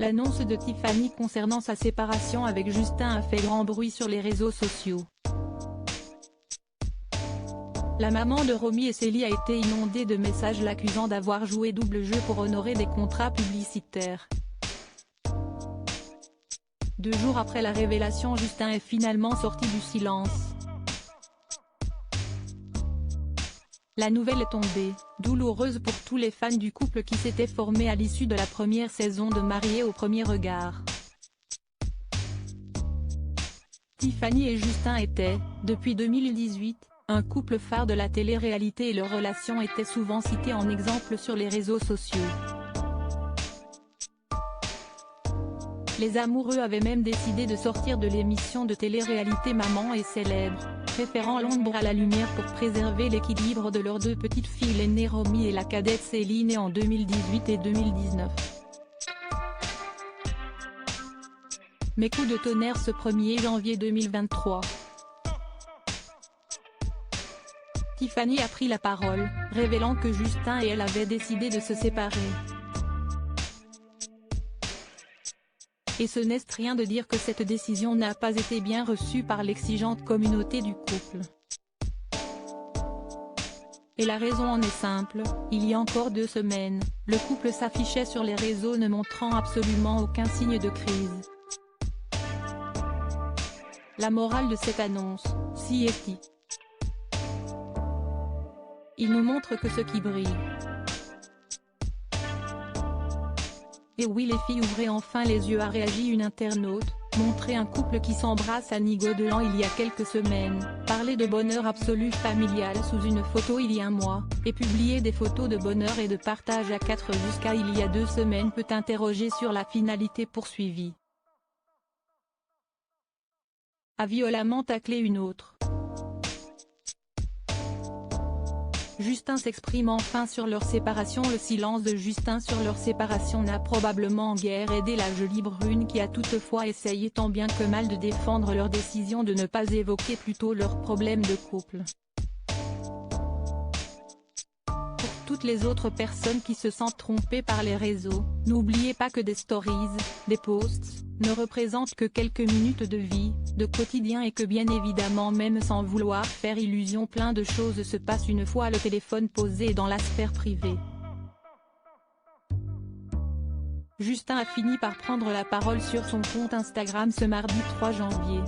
L'annonce de Tiffany concernant sa séparation avec Justin a fait grand bruit sur les réseaux sociaux. La maman de Romy et Célie a été inondée de messages l'accusant d'avoir joué double jeu pour honorer des contrats publicitaires. 2 jours après la révélation, Justin est finalement sorti du silence. La nouvelle est tombée, douloureuse pour tous les fans du couple qui s'était formé à l'issue de la première saison de Mariés au premier regard. Tiffany et Justin étaient, depuis 2018, un couple phare de la télé-réalité et leur relation était souvent citée en exemple sur les réseaux sociaux. Les amoureux avaient même décidé de sortir de l'émission de télé-réalité Maman est célèbre, préférant l'ombre à la lumière pour préserver l'équilibre de leurs 2 petites filles, l'aînée Romy et la cadette Célie, nées en 2018 et 2019. Mais coup de tonnerre ce 1er janvier 2023. Tiffany a pris la parole, révélant que Justin et elle avaient décidé de se séparer. Et ce n'est rien de dire que cette décision n'a pas été bien reçue par l'exigeante communauté du couple. Et la raison en est simple, il y a encore 2 semaines, le couple s'affichait sur les réseaux ne montrant absolument aucun signe de crise. La morale de cette annonce, si est-il. Il nous montre que ce qui brille. Et oui les filles, ouvrez enfin les yeux, a réagi une internaute, montrer un couple qui s'embrasse à Nigodelan il y a quelques semaines, parler de bonheur absolu familial sous une photo il y a un mois, et publier des photos de bonheur et de partage à 4 jusqu'à il y a 2 semaines peut interroger sur la finalité poursuivie. A violemment taclé une autre. Justin s'exprime enfin sur leur séparation. Le silence de Justin sur leur séparation n'a probablement guère aidé la jolie brune qui a toutefois essayé tant bien que mal de défendre leur décision de ne pas évoquer plus tôt leurs problèmes de couple. Pour toutes les autres personnes qui se sentent trompées par les réseaux, n'oubliez pas que des stories, des posts, ne représentent que quelques minutes de vie, de quotidien, et que bien évidemment même sans vouloir faire illusion plein de choses se passent une fois le téléphone posé dans la sphère privée. Justin a fini par prendre la parole sur son compte Instagram ce mardi 3 janvier.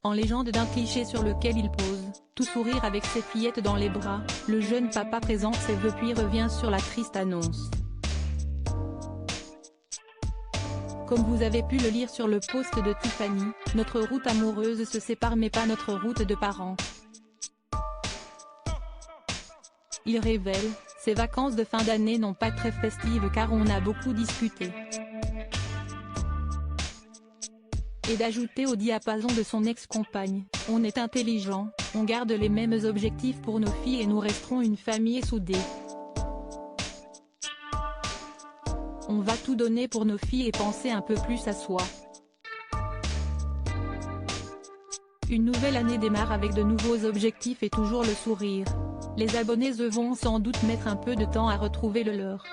En légende d'un cliché sur lequel il pose, tout sourire avec ses fillettes dans les bras, le jeune papa présente ses vœux puis revient sur la triste annonce. Comme vous avez pu le lire sur le post de Tiffany, notre route amoureuse se sépare mais pas notre route de parents. Il révèle, ses vacances de fin d'année n'ont pas très festives car on a beaucoup discuté. Et d'ajouter au diapason de son ex-compagne, on est intelligent, on garde les mêmes objectifs pour nos filles et nous resterons une famille soudée. On va tout donner pour nos filles et penser un peu plus à soi. Une nouvelle année démarre avec de nouveaux objectifs et toujours le sourire. Les abonnés vont sans doute mettre un peu de temps à retrouver le leur.